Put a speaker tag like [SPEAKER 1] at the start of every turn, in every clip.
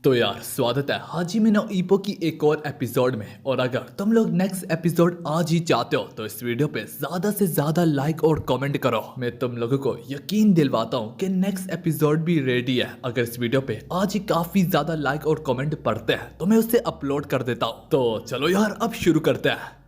[SPEAKER 1] तो यार स्वागत है हाजी मीनो ईपो की एक और एपिसोड में। और अगर तुम लोग नेक्स्ट एपिसोड आज ही चाहते हो तो इस वीडियो पे ज्यादा से ज्यादा लाइक और कमेंट करो। मैं तुम लोगों को यकीन दिलवाता हूँ कि नेक्स्ट एपिसोड भी रेडी है। अगर इस वीडियो पे आज ही काफी ज्यादा लाइक और कमेंट पड़ते हैं तो मैं उसे अपलोड कर देता हूँ। तो चलो यार अब शुरू करते हैं।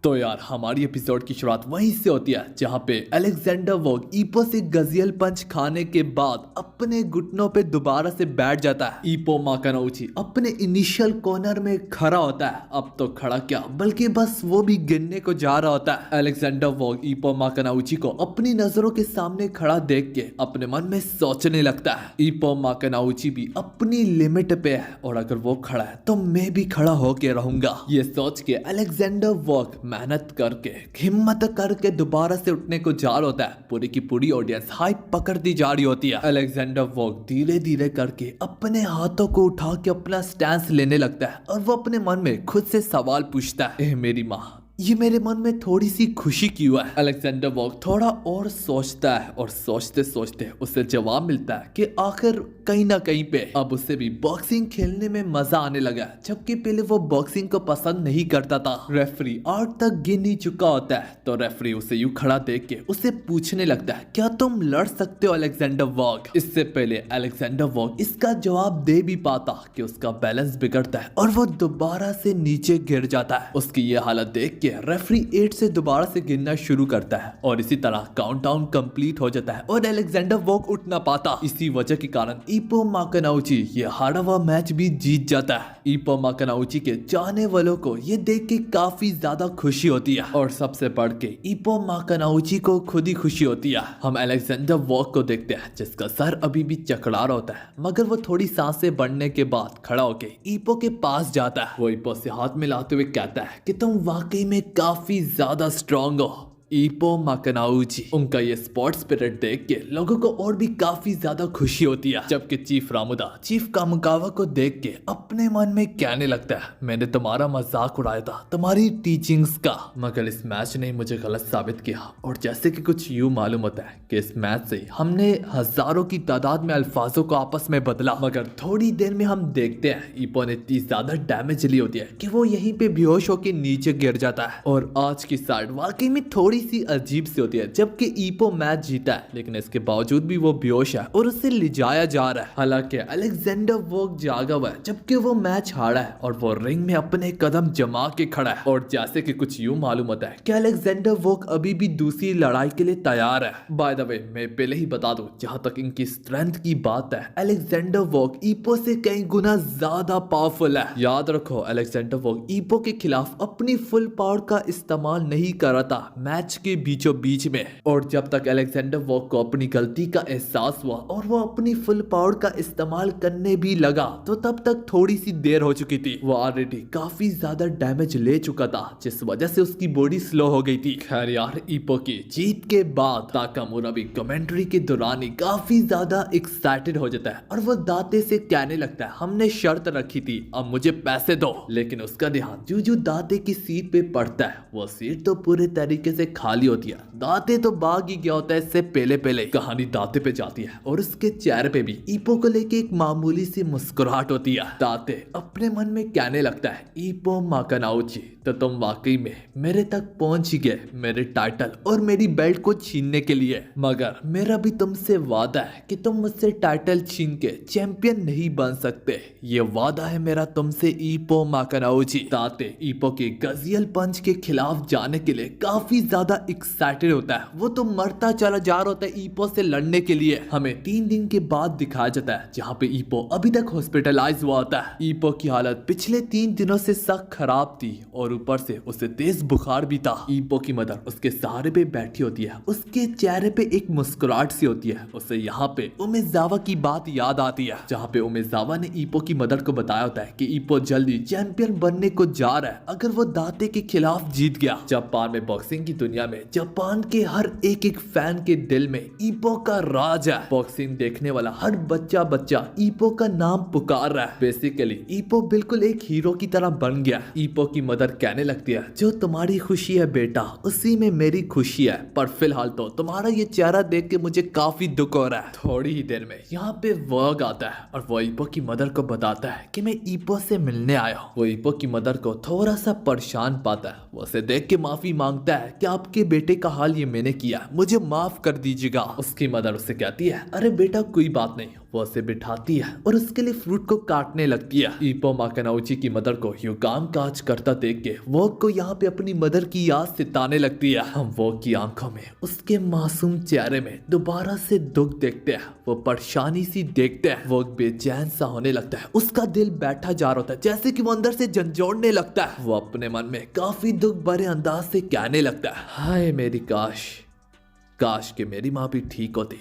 [SPEAKER 1] तो यार हमारी एपिसोड की शुरुआत वहीं से होती है जहां पे अलेक्जेंडर वोग ईपो से गजियल पंच खाने के बाद अपने घुटनों पे दोबारा से बैठ जाता है। ईपो माकानोची अपने इनिशियल कॉर्नर में खड़ा होता है। अब तो खड़ा क्या बल्कि बस वो भी गिनने को जा रहा होता है। अलेक्जेंडर वोग ईपो माकानोची को अपनी नजरों के सामने खड़ा देख के अपने मन में सोचने लगता है ईपो माकानोची भी अपनी लिमिट पे है और अगर वो खड़ा है तो मैं भी खड़ा होके रहूंगा। ये सोच के अलेक्जेंडर वोग मेहनत करके हिम्मत करके दोबारा से उठने को जा रहा होता है। पूरी की पूरी ऑडियंस हाइप पकड़ती जा रही होती है। अलेक्जेंडर वोग धीरे धीरे करके अपने हाथों को उठा के अपना स्टैंस लेने लगता है और वो अपने मन में खुद से सवाल पूछता है, मेरी माँ ये मेरे मन में थोड़ी सी खुशी क्यों है। अलेक्जेंडर वोग थोड़ा और सोचता है और सोचते सोचते उसे जवाब मिलता है कि आखिर कहीं ना कहीं पे अब उसे भी बॉक्सिंग खेलने में मजा आने लगा है, जबकि पहले वो बॉक्सिंग को पसंद नहीं करता था। रेफरी 8 तक गिन ही चुका होता है तो रेफरी उसे यूं खड़ा देख के उसे पूछने लगता है, क्या तुम लड़ सकते हो अलेक्जेंडर वोग। इससे पहले अलेक्जेंडर वोग इसका जवाब दे भी पाता कि उसका बैलेंस बिगड़ता है और वो दोबारा से नीचे गिर जाता है। उसकी ये हालत देख के रेफरी 8 से दोबारा से गिनना शुरू करता है और इसी तरह काउंटडाउन कंप्लीट हो जाता है और अलेक्जेंडर वोग उठ ना पाता। इसी वजह के कारण ईपो माकानोची ये हारा हुआ मैच भी जीत जाता है। ईपो माकानोची के चाहने वालों को ये देख के काफी ज्यादा खुशी होती है और सबसे बढ़ के ईपो माकानोची को खुद ही खुशी होती है। हम अलेक्जेंडर वोग को देखते हैं जिसका सर अभी भी चकरा रहा होता है, मगर वो थोड़ी सांसें बढ़ने के बाद खड़ा होके ईपो के पास जाता है। वो ईपो से हाथ मिलाते हुए कहता है कि तुम वाकई में काफी ज्यादा स्ट्रांग हो ईपो माकानोची। उनका ये स्पोर्ट्स स्पिरिट देख के लोगों को और भी काफी ज्यादा खुशी होती है, जबकि चीफ रामुदा चीफ कामुकावा को देख के अपने मन में कहने लगता है, मैंने तुम्हारा मजाक उड़ाया था तुम्हारी टीचिंग्स का, मगर इस मैच ने मुझे गलत साबित किया। और जैसे कि कुछ यूं मालूम होता है कि इस मैच से हमने हजारों की तादाद में अल्फाजों को आपस में बदला, मगर थोड़ी देर में हम देखते हैं ईपो ने इतनी ज्यादा डैमेज ली होती है कि वो यहीं पे बेहोश होकर नीचे गिर जाता है। और आज की साइड वाकई में थोड़ी सी अजीब सी होती है, जबकि ईपो मैच जीता है लेकिन इसके बावजूद भी वो बेहोश है और उसे ले जाया जा रहा है। हालांकि अलेक्जेंडर वोग जागा हुआ है जबकि वो मैच हारा है और वो रिंग में अपने कदम जमा के खड़ा है। और जैसे कि कुछ यूं मालूम होता है कि अलेक्जेंडर वोग अभी भी दूसरी लड़ाई के लिए तैयार है। बाय द वे मैं पहले ही बता दूं, जहां तक इनकी स्ट्रेंथ की बात है अलेक्जेंडर वोग ईपो से कई गुना ज्यादा पावरफुल है। याद रखो अलेक्जेंडर वोग ईपो के खिलाफ अपनी फुल पावर का इस्तेमाल नहीं कर रहा था मैच के बीचों बीच में। और जब तक अलेक्जेंडर वोग को अपनी गलती का एहसास हुआ और वो अपनी फुल पावर का इस्तेमाल करने भी लगा तो तब तक थोड़ी सी देर हो चुकी थी। वो ऑलरेडी काफी ज्यादा डैमेज ले चुका था जिस वजह से उसकी बॉडी स्लो हो गई थी। खैर यार ईपो की जीत के बाद ताकामुरा भी कमेंट्री के दौरान ही काफी ज्यादा एक्साइटेड हो जाता है और वो दाते से कहने लगता है, हमने शर्त रखी थी अब मुझे पैसे दो। लेकिन उसका ध्यान जूजू दाते की सीट पे पड़ता है। वो सीट तो पूरे तरीके से खाली होती है, दाते तो भाग ही गया होता है। इससे पहले कहानी दाते पे जाती है और उसके चेहरे पे भी ईपो को लेके एक मामूली सी मुस्कुराहट होती है। दाते अपने मन में कहने लगता है, ईपो माकानोची तो तुम वाकई में मेरे तक पहुंच ही गए मेरे टाइटल और मेरी बेल्ट को छीनने के लिए, मगर मेरा भी तुमसे वादा है कि तुम मुझसे टाइटल छीन के चैंपियन नहीं बन सकते। ये वादा है मेरा तुमसे ईपो माकानोची। दाते ईपो के गजियल पंच के खिलाफ जाने के लिए काफी ज्यादा एक्साइटेड होता है। वो तो मरता चला जा रहा होता है ईपो से लड़ने के लिए। हमें 3 दिन के बाद दिखाया जाता है जहाँ पे ईपो अभी तक हॉस्पिटलाइज हुआ होता है। ईपो की हालत पिछले 3 दिनों से सख्त खराब थी और ऊपर से उसे तेज बुखार भी था। ईपो की मदर उसके सहारे पे बैठी होती है, उसके चेहरे पे एक मुस्कुराहट सी होती है। उसे यहाँ पे उमेजावा की बात याद आती है जहाँ पे उमेजावा ने ईपो की मदर को बताया होता है कि ईपो जल्दी चैंपियन बनने को जा रहा है अगर वो दाते के खिलाफ जीत गया। जापान में बॉक्सिंग की दुनिया दुनिया में जापान के हर एक फैन के दिल में ईपो का राज है। बॉक्सिंग देखने वाला हर बच्चा ईपो का नाम पुकार रहा है। बेसिकली ईपो बिल्कुल एक हीरो की तरह बन गया। ईपो की मदर कहने लगती है, जो तुम्हारी खुशी है बेटा उसी में मेरी खुशी है, पर फिलहाल तो तुम्हारा ये चेहरा देख के मुझे काफी दुख हो रहा है। थोड़ी ही देर में यहाँ पे वर्ग आता है और वो ईपो की मदर को बताता है कि मैं ईपो से मिलने आया हूँ। वो ईपो की मदर को थोड़ा सा परेशान पाता है। वो उसे देख के माफी मांगता है कि आपके बेटे का हाल ये मैंने किया, मुझे माफ कर दीजिएगा। उसकी मदर उससे कहती है, अरे बेटा कोई बात नहीं। वो उसे बिठाती है और उसके लिए फ्रूट को काटने लगती है। ईपो माकानाउची की मदर को यूं काम काज करता देख के वो को यहाँ पे अपनी मदर की याद सिताने लगती है। हम वो की आंखों में, उसके मासूम चेहरे में दोबारा से दुख देखते हैं। वो परेशानी सी देखते हैं। वो बेचैन सा होने लगता है। उसका दिल बैठा जा रहा होता है, जैसे कि वो अंदर से झंझोड़ने लगता है। वो अपने मन में काफी दुख भरे अंदाज से कहने लगता है, हाय मेरी काश कि मेरी माँ भी ठीक होती,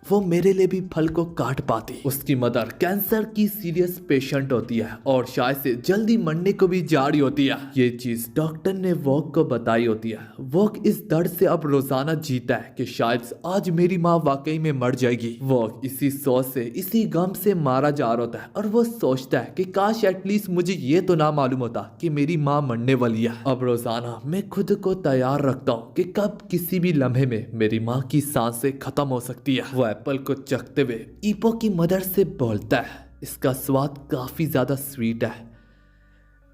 [SPEAKER 1] वो मेरे लिए भी फल को काट पाती। उसकी मदर कैंसर की सीरियस पेशेंट होती है और शायद से जल्दी मरने को भी जा रही होती है। ये चीज डॉक्टर ने वॉक को बताई होती है। वॉक इस दर्द से अब रोजाना जीता है कि शायद आज मेरी माँ वाकई में मर जाएगी। वॉक इसी सोच से, इसी गम से मारा जा रहा होता है और वो सोचता है कि काश एटलीस्ट मुझे ये तो ना मालूम होता कि मेरी माँ मरने वाली है। अब रोजाना मैं खुद को तैयार रखता हूँ कि कब किसी भी लम्हे में मेरी माँ की सांसें खत्म हो सकती है। वो एप्पल को चखते हुए ईपो की मदर से बोलता है, इसका स्वाद काफी ज्यादा स्वीट है,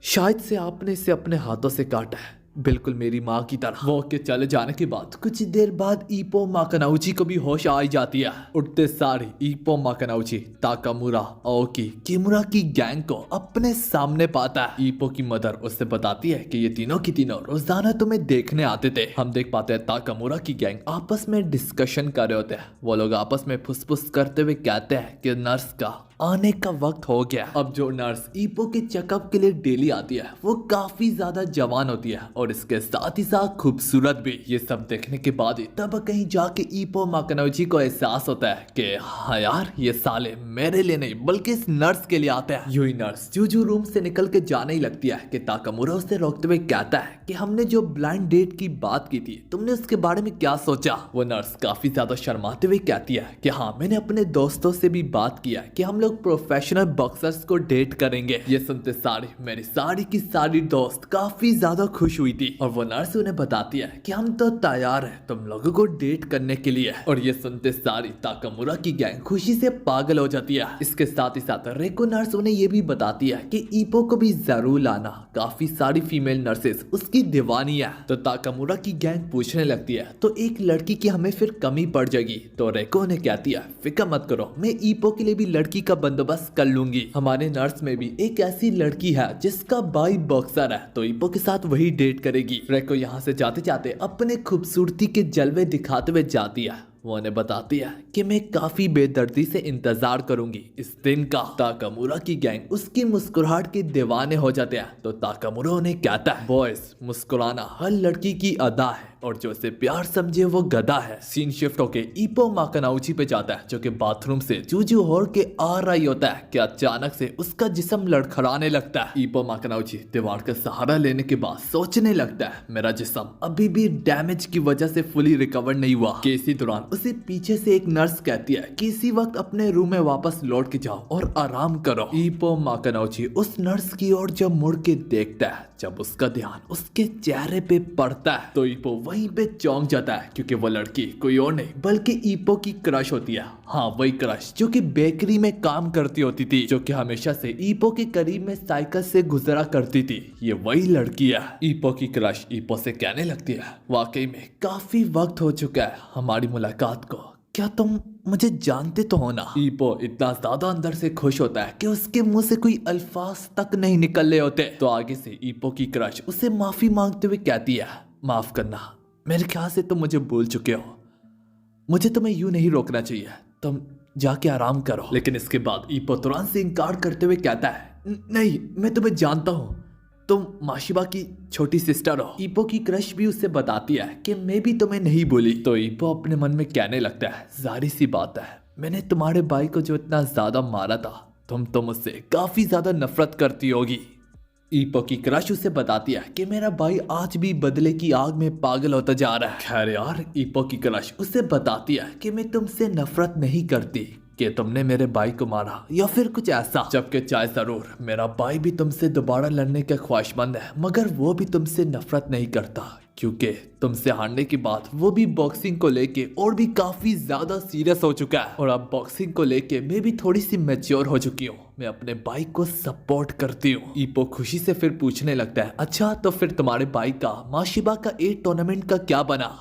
[SPEAKER 1] शायद से आपने इसे अपने हाथों से काटा है, बिल्कुल मेरी माँ की तरह। वो के चले जाने के बाद कुछ देर बाद ईपो माकानाउची को भी होश आ जाती है। उठते सारे ईपो माकानाउची ताकामुरा, ओकी, किमुरा की गैंग को अपने सामने पाता है। ईपो की मदर उससे बताती है कि ये तीनों की तीनों रोजाना तुम्हें देखने आते थे। हम देख पाते हैं ताकामुरा की गैंग आपस में डिस्कशन कर रहे होते हैं। वो लोग आपस में फुसफुस करते हुए कहते हैं कि नर्स का आने का वक्त हो गया। अब जो नर्स ईपो के चेकअप के लिए डेली आती है वो काफी ज्यादा जवान होती है और इसके साथ ही साथ खूबसूरत भी। ये सब देखने के बाद ही तब कहीं जाके ईपो माकानाउची को एहसास होता है कि हाँ यार, ये साले मेरे लिए नहीं बल्कि इस नर्स के लिए आते हैं। यूं ही नर्स जूजू रूम से निकल के जाने ही लगती है कि ताकामुरा उसे रोकते हुए कहता है कि हमने जो ब्लाइंड डेट की बात की थी तुमने उसके बारे में क्या सोचा। वो नर्स काफी ज्यादा शर्माते हुए कहती है कि हाँ, मैंने अपने दोस्तों से भी बात किया कि हम लोग प्रोफेशनल बॉक्सर्स को डेट करेंगे। ये सुनते सारी मेरी सारी की सारी दोस्त काफी ज्यादा खुश हुई थी और वो नर्स उन्हें बताती है कि हम तो तैयार हैं तुम लोगों को डेट करने के लिए। और ये सुनते सारी ताकामुरा की गैंग खुशी से पागल हो जाती है। इसके साथ ही साथ रेको नर्स उन्हें ये भी बताती है कि ईपो को भी जरूर लाना, काफी सारी फीमेल नर्सेस उसकी दीवानी है। तो ताकामुरा की गैंग पूछने लगती है तो एक लड़की की हमें फिर कमी पड़ जाएगी। तो रेको ने कहती है फिक्र मत करो, मैं ईपो के लिए भी लड़की का बंदोबस्त कर लूंगी। हमारे नर्स में भी एक ऐसी लड़की है जिसका भाई बॉक्सर है, तो ईपो के साथ वही डेट करेगी। रेको यहाँ से जाते जाते अपने खूबसूरती के जलवे दिखाते हुए जाती है। वो उन्हें बताती है कि मैं काफी बेदर्दी से इंतजार करूंगी इस दिन का। ताकामुरा की गैंग उसकी मुस्कुराहट के दीवाने हो जाते हैं। तो ताकामुरा उन्हें कहता है, बॉयज मुस्कुराना हर लड़की की अदा है और जो उसे प्यार समझे वो गधा है। सीन शिफ्ट होके ईपो माकानाउची पे जाता है जो कि बाथरूम से जूजू होड़ के आ रही होता है कि अचानक से उसका जिस्म लड़खड़ाने लगता है। ईपो माकानाउची दीवार का सहारा लेने के बाद सोचने लगता है मेरा जिस्म अभी भी डैमेज की वजह से फुली रिकवर नहीं हुआ। कि इसी दौरान उसे पीछे से एक नर्स कहती है कि इसी वक्त अपने रूम में वापस लौट के जाओ और आराम करो। ईपो माकानाउची उस नर्स की ओर जब मुड़ के देखता है, जब उसका ध्यान उसके चेहरे पे पड़ता है तो ईपो वहीं पे चौंक जाता है क्योंकि वो लड़की कोई और नहीं बल्कि ईपो की क्रश होती है। हाँ, वही क्रश जो कि बेकरी में काम करती होती थी, जो कि हमेशा से ईपो के करीब में साइकिल से गुजरा करती थी। ये वही लड़की है। ईपो की क्रश ईपो से कहने लगती है, वाकई में काफी वक्त हो चुका है हमारी मुलाकात को, क्या तुम मुझे जानते तो हो ना। ईपो इतना ज्यादा अंदर से खुश होता है कि उसके मुंह से कोई अल्फाज तक नहीं निकल रहे होते। तो आगे से ईपो की क्रश उसे माफी मांगते हुए कहती है, माफ करना, मेरे ख्याल से तुम मुझे भूल चुके हो, मुझे तुम्हें यूं नहीं रोकना चाहिए, तुम जाके आराम करो। लेकिन इसके बाद ईपो तुरंत से इनकार करते हुए कहता है, नहीं, मैं तुम्हें जानता हूँ, तुम माशिबा की छोटी सिस्टर हो। ईपो की क्रश भी उससे बताती है कि मैं भी तुम्हें नहीं भूली। तो ईपो अपने मन में कहने लगता है, जाहिर सी बात है, मैंने तुम्हारे भाई को जो इतना ज्यादा मारा था, तुम तो मुझसे काफी ज्यादा नफरत करती होगी। ईपो की क्रश उसे बताती है कि मेरा भाई आज भी बदले की आग में पागल होता जा रहा है। खैर यार, ईपो की क्रश उसे बताती है कि मैं तुमसे नफरत नहीं करती कि तुमने मेरे भाई को मारा या फिर कुछ ऐसा, जबकि चाहे जरूर मेरा भाई भी तुमसे दोबारा लड़ने का ख्वाहिशमंद है, मगर वो भी तुमसे नफरत नहीं करता क्योंकि तुमसे हारने के बाद वो भी बॉक्सिंग को लेके और भी काफी ज्यादा सीरियस हो चुका है और अब बॉक्सिंग को लेके मैं भी थोड़ी सी मैच्योर हो चुकी हूँ। मैं अपने भाई को सपोर्ट करती हूँ। ईपो खुशी से फिर पूछने लगता है, अच्छा तो फिर तुम्हारे भाई का माशिबा का 8 टूर्नामेंट का क्या बना?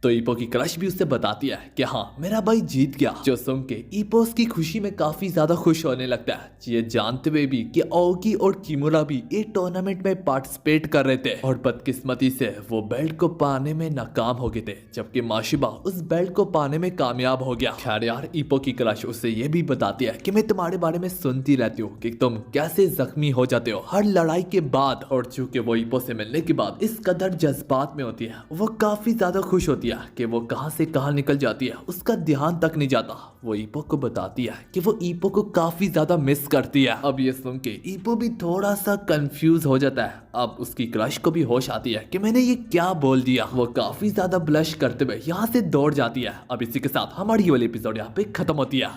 [SPEAKER 1] तो ईपो की क्रश भी उससे बताती है कि हाँ मेरा भाई जीत गया, जो सुन के ईपो उसकी खुशी में काफी ज्यादा खुश होने लगता है, ये जानते हुए भी कि ओगी और किमुरा भी एक टूर्नामेंट में पार्टिसिपेट कर रहे थे और बदकिस्मती से वो बेल्ट को पाने में नाकाम हो गए थे, जबकि माशिबा उस बेल्ट को पाने में कामयाब हो गया। खैर यार, ईपो की क्रश उसे ये भी बताती है कि मैं तुम्हारे बारे में सुनती रहती हूँ कि तुम कैसे जख्मी हो जाते हो हर लड़ाई के बाद, और चूंकि वो ईपो से मिलने के बाद इस कदर जज्बात में होती है, वो काफी ज्यादा खुश होती है कि वो कहां से कहां निकल जाती है, उसका ध्यान तक नहीं जाता। वो ईपो को बताती है कि वो ईपो को काफी ज्यादा मिस करती है। अब ये सुन के ईपो भी थोड़ा सा कंफ्यूज हो जाता है। अब उसकी क्रश को भी होश आती है कि मैंने ये क्या बोल दिया। वो काफी ज्यादा ब्लश करते हुए यहाँ से दौड़ जाती है। अब इसी के साथ हमारी ये वाली एपिसोड यहाँ पे खत्म होती है।